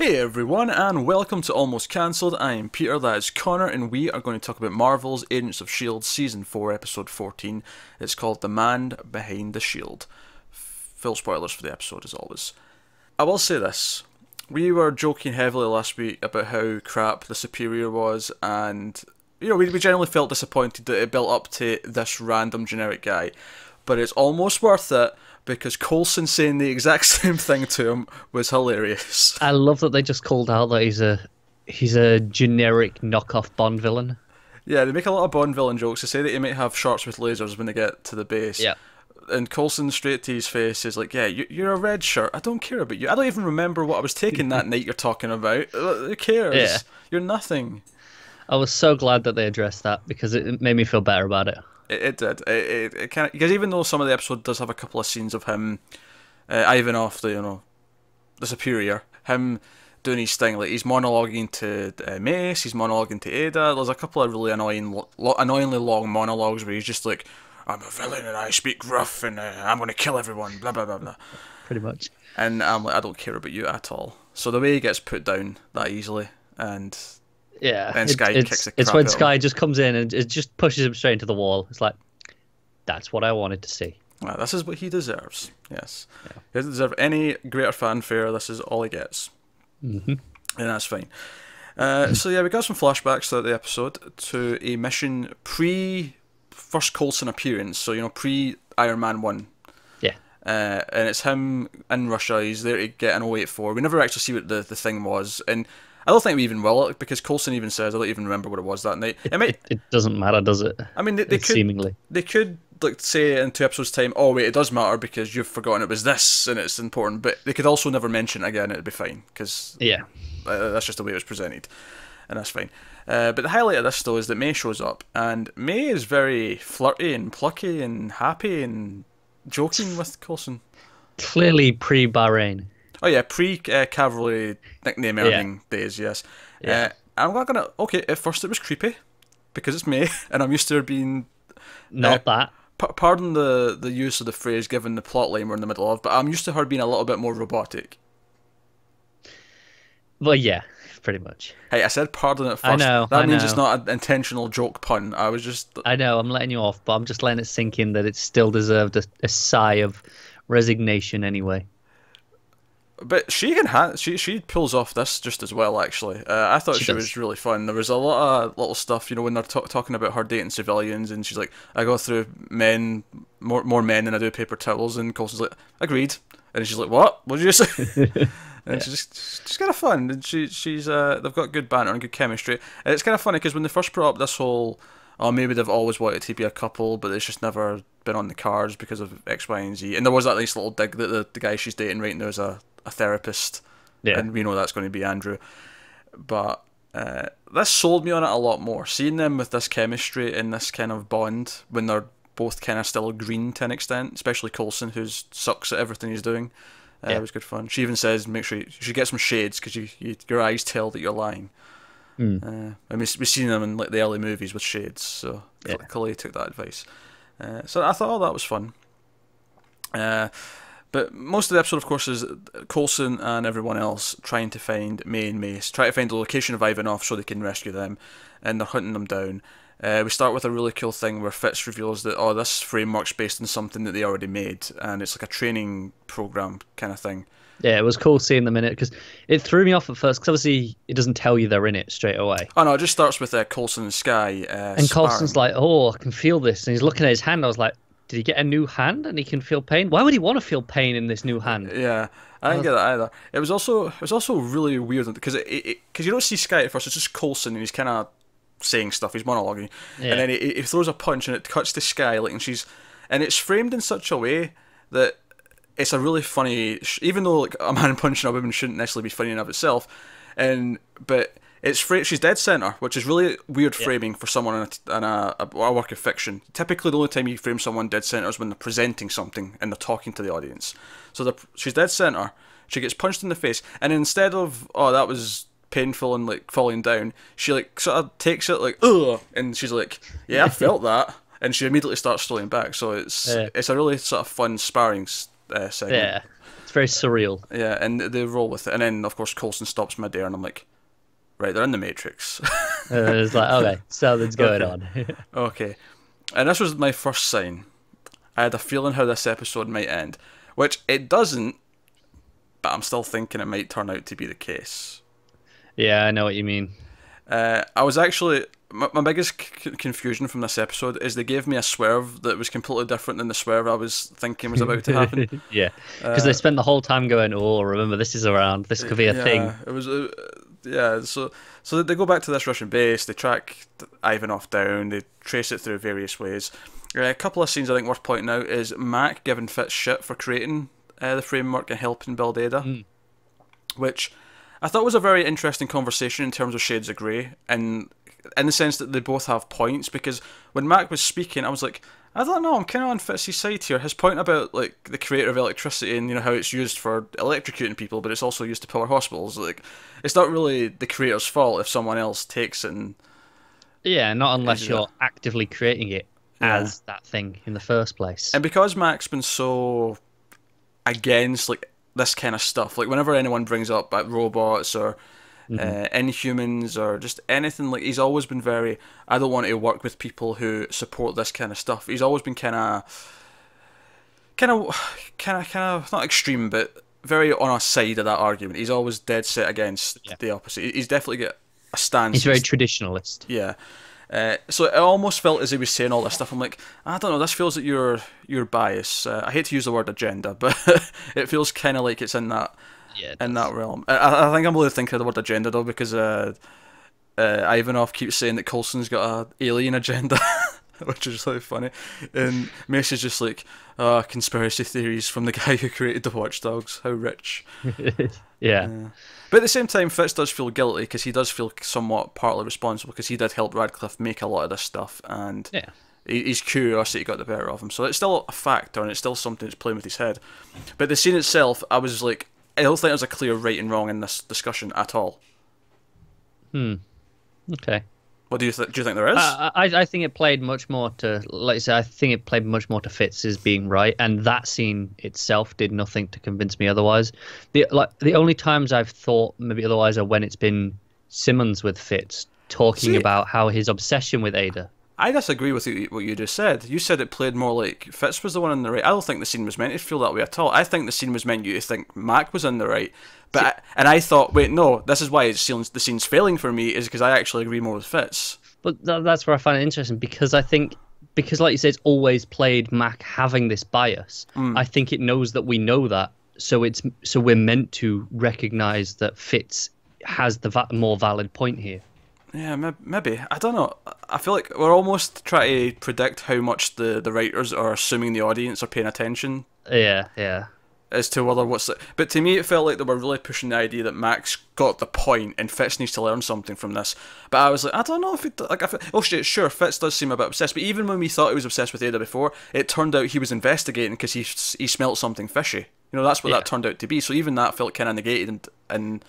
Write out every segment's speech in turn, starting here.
Hey everyone, and welcome to Almost Cancelled. I am Peter, that is Connor, and we are going to talk about Marvel's Agents of S.h.i.e.L.D. Season 4, Episode 14. It's called The Man Behind the Shield. Full spoilers for the episode, as always. I will say this. We were joking heavily last week about how crap the Superior was, and we generally felt disappointed that it built up to this random generic guy. But it's almost worth it, because Coulson saying the exact same thing to him was hilarious. I love that they just called out that he's a generic knockoff Bond villain. Yeah, they make a lot of Bond villain jokes. They say that he might have sharks with lasers when they get to the base. Yeah. And Coulson, straight to his face, is like, yeah, you're a red shirt. I don't care about you. I don't even remember what I was taking that night you're talking about. Who cares? Yeah. You're nothing. I was so glad that they addressed that, because it made me feel better about it. It did. It kind of, because even though some of the episode does have a couple of scenes of him, Ivanov, the Superior, him doing his thing, like he's monologuing to Mace, he's monologuing to Ada. There's a couple of really annoyingly long monologues where he's just like, I'm a villain and I speak rough and I'm going to kill everyone, blah blah blah blah. Pretty much. And I'm like, I don't care about you at all. So the way he gets put down that easily, and yeah, then Sky kicks the crap it's when out of Sky him. just comes in and it just pushes him straight into the wall. It's like, that's what I wanted to see. Well, this is what he deserves. Yes, yeah. He doesn't deserve any greater fanfare. This is all he gets, and that's fine. So yeah, we got some flashbacks throughout the episode to a mission pre-first Coulson appearance. So pre Iron Man 1. Yeah. And it's him in Russia. He's there to get an 084. We never actually see what the thing was, and I don't think we even will, because Coulson even says, I don't even remember what it was that night. It doesn't matter, does it? I mean, they could like say in 2 episodes' time, oh wait, it does matter because you've forgotten it was this and it's important, but they could also never mention it again, it'd be fine, because that's just the way it was presented, and that's fine. But the highlight of this, though, is that May shows up, and May is very flirty and plucky and happy and joking with Coulson. Clearly pre-Bahrain. Oh yeah, pre-cavalry nickname earning days, yes. Yeah. I'm not gonna... Okay, at first it was creepy, because it's May, and I'm used to her being... Not that. Pardon the use of the phrase given the plotline we're in the middle of, but I'm used to her being a little bit more robotic. Well, yeah, pretty much. Hey, I said pardon at first. I know. That means it's not an intentional joke pun. I was just... I know, I'm letting you off, but I'm just letting it sink in that it still deserved a sigh of resignation anyway. But she pulls off this just as well, actually. I thought she was really fun. There was a lot of little stuff, when they're talking about her dating civilians, and she's like, I go through more men than I do paper towels, and Coulson's like, agreed. And she's like, what did you say? And she's kind of fun, and she's they've got good banter and good chemistry. And it's kind of funny, because when they first brought up this whole, oh, maybe they've always wanted to be a couple, but it's just never been on the cards because of X, Y, and Z. And there was that nice little dig that the guy she's dating right now is a therapist, and we know that's going to be Andrew. But this sold me on it a lot more. Seeing them with this chemistry and this kind of bond when they're both kind of still green to an extent, especially Coulson, who sucks at everything he's doing. It was good fun. She even says, make sure you should get some shades, because your eyes tell that you're lying. And we've seen them in like the early movies with shades, so Chloe took that advice. So I thought, that was fun. But most of the episode, of course, is Coulson and everyone else trying to find May and Mace, try to find the location of Ivanov so they can rescue them, and they're hunting them down. We start with a really cool thing where Fitz reveals that, this framework's based on something that they already made, and it's like a training program kind of thing. Yeah, it was cool seeing them in it, because it threw me off at first, because obviously it doesn't tell you they're in it straight away. Oh no, it just starts with Coulson and Sky and Coulson's like, I can feel this, and he's looking at his hand. I was like, did he get a new hand and he can feel pain? Why would he want to feel pain in this new hand? Yeah, I didn't get that either. It was also really weird, because because you don't see Sky at first. It's just Coulson, and he's kind of saying stuff. He's monologuing, and then he throws a punch, and it cuts to Sky, and it's framed in such a way that it's a really funny. Even though like a man punching a woman shouldn't necessarily be funny in of itself, but she's dead center, which is really weird framing for someone in a work of fiction. Typically, the only time you frame someone dead center is when they're presenting something and they're talking to the audience. So she's dead center. She gets punched in the face, and instead of that was painful and like falling down, she like sort of takes it like ugh, and she's like, yeah, I felt that, and she immediately starts slowing back. So it's a really sort of fun sparring segment. Yeah, it's very surreal. Yeah, and they roll with it, and then of course Coulson stops midair, and I'm like, right, they're in the Matrix. It's like, okay, something's going on. Okay, and this was my first sign. I had a feeling how this episode might end, which it doesn't, but I'm still thinking it might turn out to be the case. Yeah, I know what you mean. I was actually my biggest confusion from this episode is they gave me a swerve that was completely different than the swerve I was thinking was about to happen. Yeah, because they spent the whole time going, "Oh, remember this is around. This could be a thing." It was yeah. So they go back to this Russian base. They track Ivanov down. They trace it through various ways. A couple of scenes I think worth pointing out is Mac giving Fitz shit for creating the framework and helping build Ada, which I thought was a very interesting conversation in terms of shades of grey, and in the sense that they both have points, because when Mac was speaking, I was like, I don't know, I'm kind of on Fitz's side here. His point about like the creator of electricity and how it's used for electrocuting people, but it's also used to power hospitals. Like, it's not really the creator's fault if someone else takes it. And yeah, not unless you're actively creating it as that thing in the first place. And because Mac's been so against like this kind of stuff, like whenever anyone brings up robots or Inhumans or just anything, like he's always been very, I don't want to work with people who support this kind of stuff. He's always been kind of not extreme, but very on a side of that argument. He's always dead set against the opposite. He's definitely got a stance. He's very traditionalist. Yeah. So it almost felt as he was saying all this stuff. I'm like, I don't know. This feels like your bias. I hate to use the word agenda, but it feels kind of like it's in that that realm. I think I'm really thinking of the word agenda though, because Ivanov keeps saying that Coulson's got a alien agenda, which is really funny. And Mace is just like, conspiracy theories from the guy who created the Watchdogs. How rich. Yeah. But at the same time, Fitz does feel guilty because he does feel somewhat partly responsible because he did help Radcliffe make a lot of this stuff, and his curiosity got the better of him. So it's still a factor, and it's still something that's playing with his head. But the scene itself, I was like, I don't think there's a clear right and wrong in this discussion at all. Okay. What do you think? Do you think there is? I think it played much more to, like you say, I think it played much more to Fitz's being right, and that scene itself did nothing to convince me otherwise. The only times I've thought maybe otherwise are when it's been Simmons with Fitz talking about how his obsession with Ada. I disagree with what you just said. You said it played more like Fitz was the one in the right. I don't think the scene was meant to feel that way at all. I think the scene was meant you to think Mac was in the right. But and I thought, wait, no, this is why the scene's failing for me, is because I actually agree more with Fitz. But that's where I find it interesting, because I think, like you said, it's always played Mac having this bias. I think it knows that we know that, so we're meant to recognise that Fitz has the more valid point here. Yeah, maybe. I don't know. I feel like we're almost trying to predict how much the writers are assuming the audience are paying attention. Yeah. As to whether but to me it felt like they were really pushing the idea that Max got the point and Fitz needs to learn something from this. But I was like, I don't know if it like. Sure, Fitz does seem a bit obsessed. But even when we thought he was obsessed with Ada before, it turned out he was investigating because he smelt something fishy. That's what that turned out to be. So even that felt kind of negated in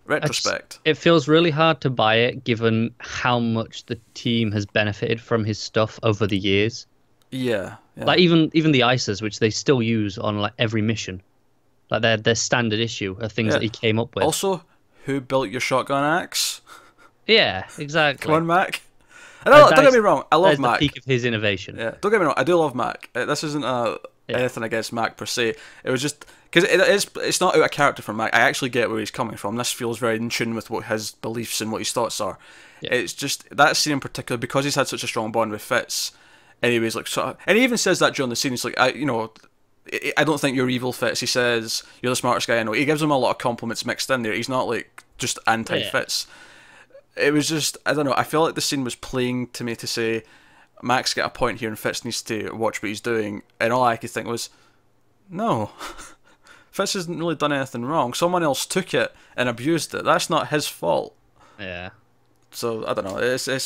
retrospect. It feels really hard to buy it, given how much the team has benefited from his stuff over the years. Yeah. Like even the ISAs, which they still use on like every mission. Like their standard issue are things that he came up with. Also, who built your shotgun axe? Yeah, exactly. Come on, Mac. Don't get me wrong, I love Mac. The peak of his innovation. Yeah, don't get me wrong, I do love Mac. This isn't anything against Mac per se. It was just because it's not out of character for Mac. I actually get where he's coming from. This feels very in tune with what his beliefs and what his thoughts are. Yeah. It's just that scene in particular, because he's had such a strong bond with Fitz. Anyways, like and he even says that during the scene. He's like, I don't think you're evil, Fitz. He says, you're the smartest guy I know. He gives him a lot of compliments mixed in there. He's not like just anti-Fitz. It was just, I don't know, I feel like the scene was playing to me to say, Max got a point here and Fitz needs to watch what he's doing. And all I could think was, no, Fitz hasn't really done anything wrong. Someone else took it and abused it. That's not his fault. Yeah. So, I don't know, it's a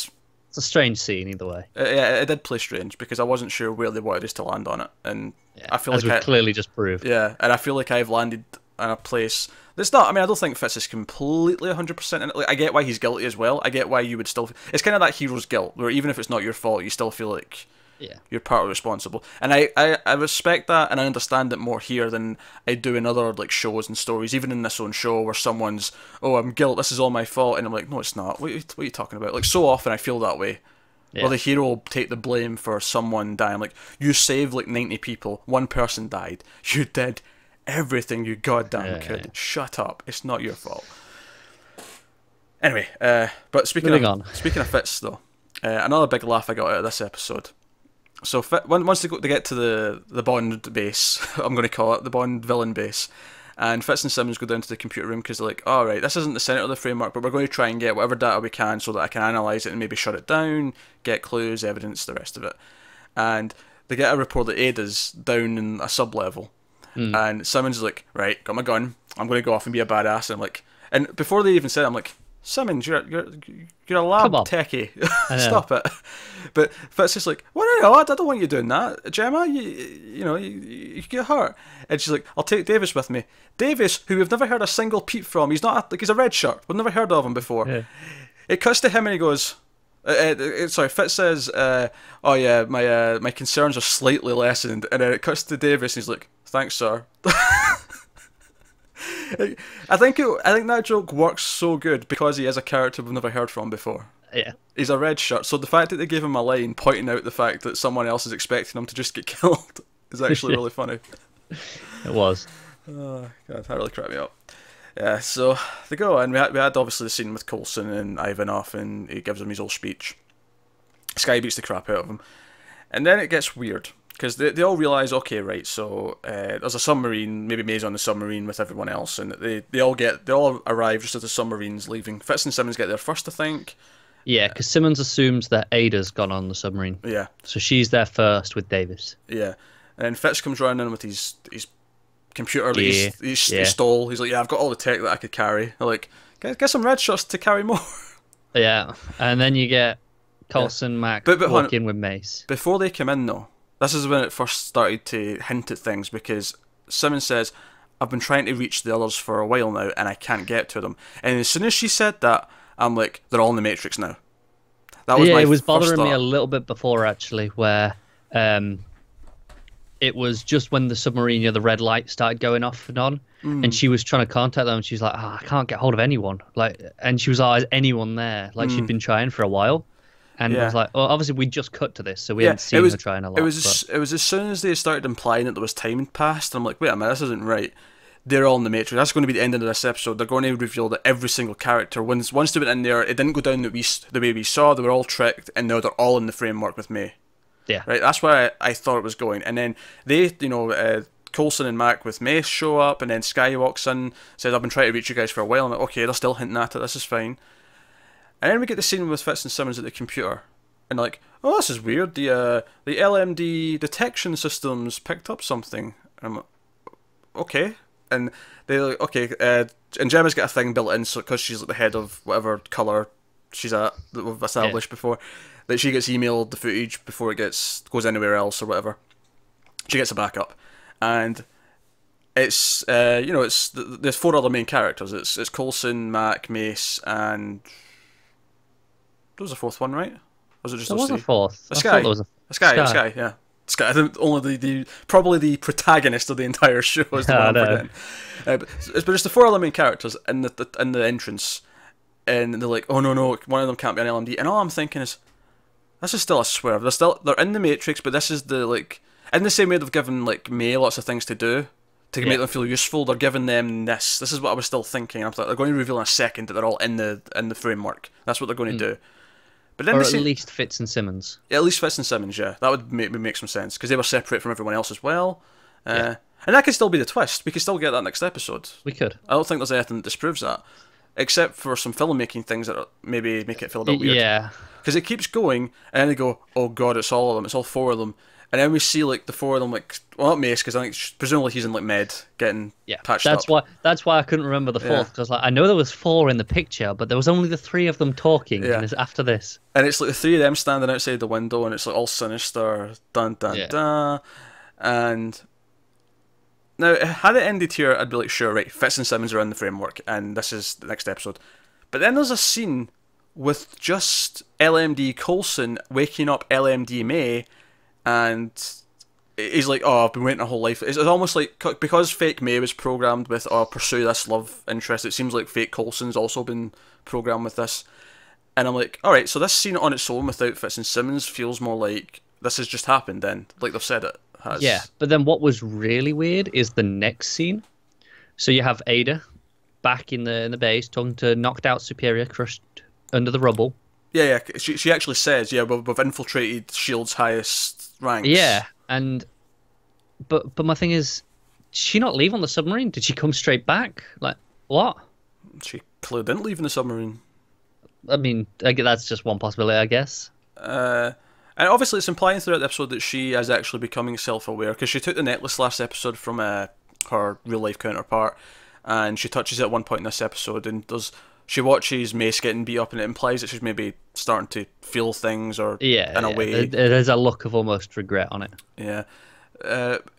strange scene either way. Yeah, it did play strange because I wasn't sure where they wanted us to land on it, and I feel as we clearly just proved. Yeah, and I feel like I've landed in a place that's not. I mean, I don't think Fitz is completely 100% in it. Like, I get why he's guilty as well. I get why you would still. It's kind of that hero's guilt, where even if it's not your fault, you still feel like Yeah. You're partly responsible. And I respect that, and I understand it more here than I do in other like shows and stories, even in this own show where someone's, oh, I'm guilt, this is all my fault, and I'm like, no, it's not. What are you talking about? Like, so often I feel that way. Yeah. Well, the hero will take the blame for someone dying. Like, you saved like 90 people, one person died. You did everything you goddamn could. Yeah. Shut up. It's not your fault. Anyway, but speaking of Fitz though, another big laugh I got out of this episode. So once they get to the Bond base, I'm going to call it the Bond villain base, and Fitz and Simmons go down to the computer room because they're like, all right, this isn't the center of the framework, but we're going to try and get whatever data we can so that I can analyze it and maybe shut it down, get clues, evidence, the rest of it. And they get a report that Ada's down in a sub-level, and Simmons is like, right, got my gun, I'm going to go off and be a badass, and I'm like, and before they even said it, I'm like, Simmons, you're a lab techie. Stop it. But Fitz is like, well, no, I don't want you doing that, Gemma. You get hurt. And she's like, I'll take Davis with me. Davis, who we've never heard a single peep from. He's a red shirt. We've never heard of him before. Yeah. It cuts to him and he goes, Fitz says, oh yeah, my concerns are slightly lessened. And then it cuts to Davis and he's like, thanks, sir. I think that joke works so good because he is a character we've never heard from before. Yeah. He's a red shirt, so the fact that they gave him a line pointing out the fact that someone else is expecting him to just get killed is actually really funny. It was. Oh, God, that really cracked me up. Yeah, so they go, and we had obviously the scene with Coulson and Ivanov, and he gives him his old speech. Sky beats the crap out of him. And then it gets weird. Because they all realise, okay, right, so there's a submarine, maybe May's on the submarine with everyone else, and they all arrive just as the submarine's leaving. Fitz and Simmons get there first, I think. Yeah, because Simmons assumes that Ada's gone on the submarine. Yeah. So she's there first with Davis. Yeah. And then Fitz comes running in with his computer, his stole. He's like, yeah, I've got all the tech that I could carry. They're like, get some red shirts to carry more. Yeah, and then you get Coulson, Mac walk in with Mace. Before they come in, though, this is when it first started to hint at things, because Simmons says, I've been trying to reach the others for a while now, and I can't get to them. And as soon as she said that, I'm like, they're all in the Matrix now. That was it was bothering me a little bit before, actually, where it was just when the submarine, the red light started going off and on, and she was trying to contact them, and she's like, I can't get hold of anyone. And she was like, is anyone there? She'd been trying for a while. And I was like, well, obviously we just cut to this, so we hadn't seen her trying a lot. It was as soon as they started implying that there was time passed, I'm like, wait a minute, this isn't right. They're all in the Matrix. That's going to be the end of this episode. They're going to reveal that every single character, once they went in there, it didn't go down the way we saw. They were all tricked, and now they're all in the framework with me. Yeah. Right. That's where I thought it was going. And then they, Coulson and Mac with Mace show up, and then Sky walks in, says, I've been trying to reach you guys for a while. I'm like, okay, they're still hinting at it. This is fine. And then we get the scene with Fitz and Simmons at the computer. And like, oh, this is weird. The l.m.d. detection systems picked up something. And I'm like, okay. And they're like, okay. And Gemma's got a thing built in, so because she's like the head of whatever colour she's at that we've established before, that she gets emailed the footage before it goes anywhere else or whatever. She gets a backup, and it's there's four other main characters. It's Coulson, Mac, Mace, and there was a fourth one, right? Was it just there was a fourth? A Sky. A Sky, yeah. Sky, only probably the protagonist of the entire show is the one I'm forgetting. But it's the four other main characters in the entrance, and they're like, oh no, one of them can't be an l.m.d. And all I'm thinking is, this is still a swerve. They're in the Matrix, but this is in the same way they've given May lots of things to do to make them feel useful. They're giving them this. This is what I was still thinking. I thought they're going to reveal in a second that they're all in the framework. That's what they're going to do. But then at least Fitz and Simmons. Yeah, at least Fitz and Simmons, yeah. That would make some sense, because they were separate from everyone else as well. And that could still be the twist. We could still get that next episode. We could. I don't think there's anything that disproves that, except for some filmmaking things that maybe make it feel a bit weird. Yeah. Because it keeps going, and then they go, oh god, it's all of them, it's all four of them. And then we see the four of them, well, not Mace, because I think presumably he's in med getting patched up. That's why I couldn't remember the fourth, because I know there was four in the picture, but there was only the three of them talking. And it's after this, and it's the three of them standing outside the window, and it's all sinister, dun dun dun. And now, had it ended here, I'd be like, sure, right, Fitz and Simmons are in the framework, and this is the next episode. But then there's a scene with just l.m.d. Coulson waking up l.m.d. May, and he's like, "Oh, I've been waiting a whole life." It's almost like because fake May was programmed with, "Oh, pursue this love interest." It seems like fake Coulson's also been programmed with this, and I'm like, "All right, so this scene on its own without Fitz and Simmons feels more like this has just happened." Then, like they've said it has. Yeah, but then what was really weird is the next scene. So you have Ada back in the base talking to knocked out Superior, crushed under the rubble. Yeah. She actually says, "Yeah, we've infiltrated S.h.i.e.L.D.'s highest ranks." Yeah, but my thing is, did she not leave on the submarine? Did she come straight back? Like what? She clearly didn't leave in the submarine. I mean, that's just one possibility, I guess. And obviously, it's implying throughout the episode that she is actually becoming self-aware because she took the necklace last episode from her real-life counterpart, and she touches it at one point in this episode, and she watches Mace getting beat up, and it implies that she's maybe starting to feel things, or in a way, there's a look of almost regret on it. Yeah,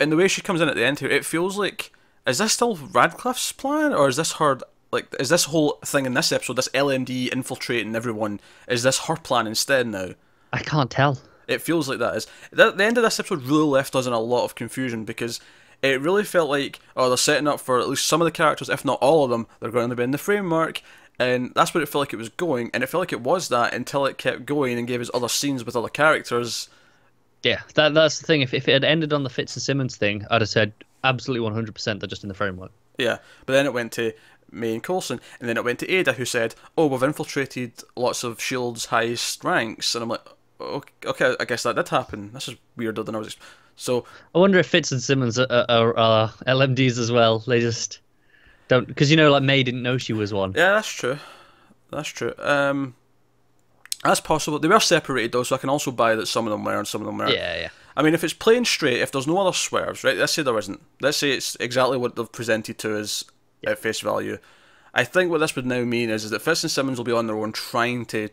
and the way she comes in at the end here, it feels like, is this still Radcliffe's plan, or is this her? Like, is this whole thing in this episode, this l.m.d. infiltrating everyone, is this her plan instead now? I can't tell. It feels like that is. The end of this episode really left us in a lot of confusion because it really felt like, oh, they're setting up for at least some of the characters, if not all of them, they're going to be in the framework, and that's what it felt like it was going, and it felt like it was that until it kept going and gave us other scenes with other characters. Yeah, that's the thing. If it had ended on the Fitz and Simmons thing, I'd have said absolutely 100% they're just in the framework. Yeah, but then it went to May and Coulson, and then it went to Ada, who said, "Oh, we've infiltrated lots of S.h.i.e.L.D.'s highest ranks," and I'm like, okay, I guess that did happen. This is weirder than I was. So I wonder if Fitz and Simmons are l.m.ds as well. They just don't, because like May didn't know she was one. Yeah, that's true. That's true. That's possible. They were separated though, so I can also buy that some of them were and some of them weren't. Yeah. I mean, if it's plain straight, if there's no other swerves, right? Let's say there isn't. Let's say it's exactly what they've presented to us at face value. I think what this would now mean is that Fitz and Simmons will be on their own, trying to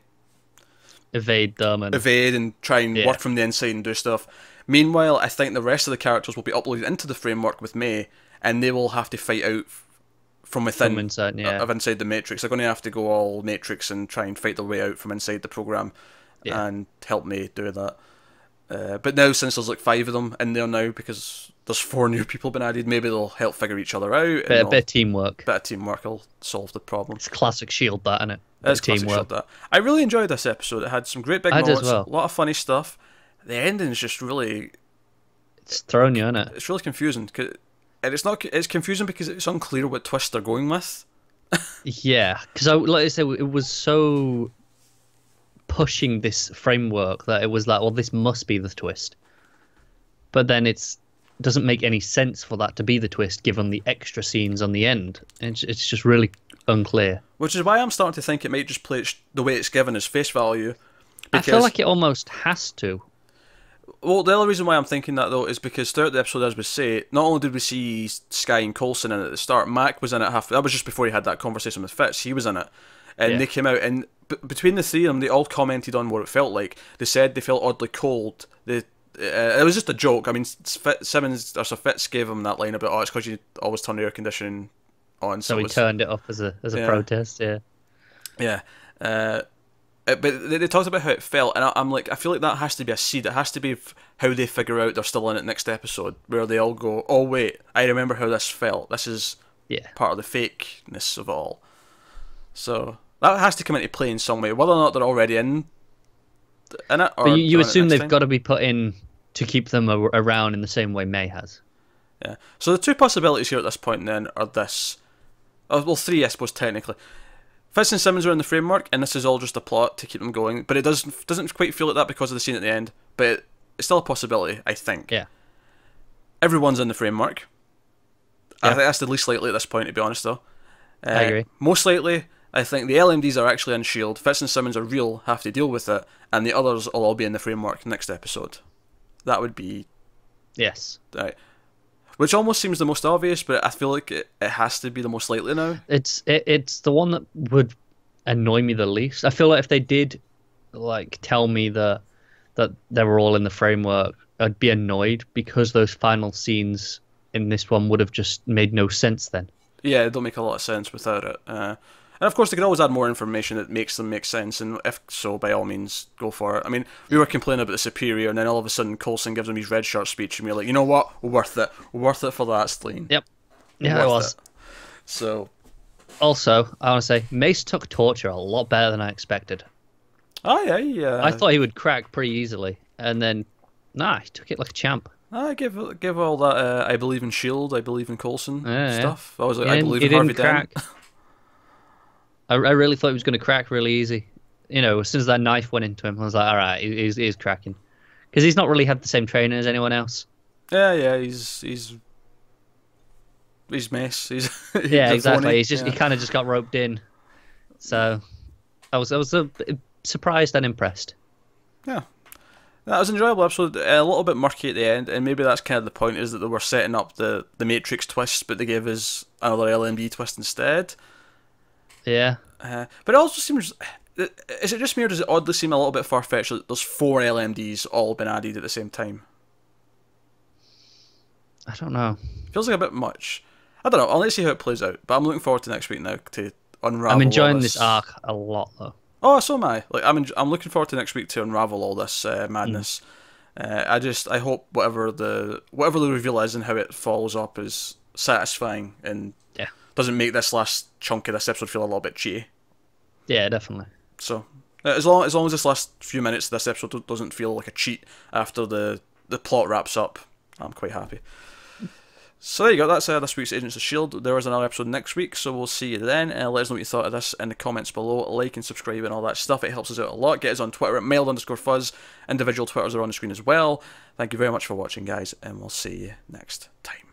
evade them and try and work from the inside and do stuff. Meanwhile, I think the rest of the characters will be uploaded into the framework with May, and they will have to fight out from within, inside the Matrix. They're going to have to go all Matrix and try and fight their way out from inside the program, and help May do that. But now, since there's like 5 of them in there now, because there's 4 new people been added, maybe they'll help figure each other out. A bit of teamwork. Bit of teamwork will solve the problem. It's classic S.h.i.e.L.D. that, isn't it? It's classic S.h.i.e.L.D. that. I really enjoyed this episode. It had some great big moments, a lot of funny stuff. The ending's just really... It's throwing you, isn't it? It's really confusing. And it's confusing because it's unclear what twist they're going with. Yeah, because like I said, it was so pushing this framework that it was like, well, this must be the twist. But then it doesn't make any sense for that to be the twist, given the extra scenes on the end. It's just really unclear. Which is why I'm starting to think it might just play it the way it's given as face value. I feel like it almost has to. Well, the other reason why I'm thinking that, though, is because throughout the episode, as we say, not only did we see S.h.i.e.L.D. and Coulson in it at the start, Mac was in it that was just before he had that conversation with Fitz, he was in it. And they came out, and between the 3 of them, they all commented on what it felt like. They said they felt oddly cold. It was just a joke. I mean, Fitz gave him that line about, oh, it's because you always turn the air conditioning on. So he turned it off as a protest, Yeah. But they talked about how it felt, and I'm like, I feel like that has to be a seed. It has to be how they figure out they're still in it next episode, where they all go, oh wait, I remember how this felt. This is part of the fakeness of it all. So that has to come into play in some way, whether or not they're already in it. Or but you assume they've got to be put in to keep them around in the same way May has. Yeah. So the 2 possibilities here at this point then are this. Well, 3, I suppose, technically. Fitz and Simmons are in the framework, and this is all just a plot to keep them going. But it doesn't quite feel like that because of the scene at the end. But it's still a possibility, I think. Yeah. Everyone's in the framework. I think that's the least likely at this point, to be honest, though. I agree. Most likely, I think the l.m.ds are actually in S.h.i.e.L.D. Fitz and Simmons are real, have to deal with it, and the others will all be in the framework next episode. That would be... Yes. Right. Which almost seems the most obvious, but I feel like it has to be the most likely now. It's the one that would annoy me the least. I feel like if they did like tell me that they were all in the framework, I'd be annoyed because those final scenes in this one would have just made no sense then. Yeah, it don't make a lot of sense without it. And of course, they can always add more information that makes them make sense, and if so, by all means, go for it. I mean, we were complaining about the Superior, and then all of a sudden, Coulson gives him his red shirt speech, and we're like, you know what? Worth it. Worth it for that, Steen. Yep. Yeah, it was. So. Also, I want to say, Mace took Torture a lot better than I expected. Oh, yeah, yeah. I thought he would crack pretty easily, and then, nah, he took it like a champ. I give all that, I believe in S.h.i.e.L.D, I believe in Coulson stuff. I was like, I believe in Harvey Dent. I really thought he was going to crack really easy. You know, as soon as that knife went into him, I was like, all right, he's cracking. Because he's not really had the same training as anyone else. Yeah, he's Mace. He's yeah, exactly. He kind of just got roped in. So I was surprised and impressed. Yeah. That was an enjoyable episode. A little bit murky at the end, and maybe that's kind of the point, is that they were setting up the Matrix twist, but they gave us another l.m.d. twist instead. Yeah. But it also seems... Is it just me, or does it oddly seem a little bit far-fetched that there's 4 l.m.d.s all been added at the same time? I don't know. Feels like a bit much. I don't know. I'll let's see how it plays out. But I'm looking forward to next week now to unravel. I'm enjoying this arc a lot, though. Oh, so am I. Like I'm looking forward to next week to unravel all this madness. I hope whatever the reveal is and how it follows up is satisfying and doesn't make this last chunk of this episode feel a little bit cheaty. Yeah, definitely. So as long as this last few minutes of this episode doesn't feel like a cheat after the plot wraps up, I'm quite happy. So there you go, that's this week's Agents of S.h.i.e.L.D. There is another episode next week, so we'll see you then. Let us know what you thought of this in the comments below. Like and subscribe and all that stuff, it helps us out a lot. Get us on Twitter at @mailed_fuzz. Individual Twitters are on the screen as well. Thank you very much for watching, guys, and we'll see you next time.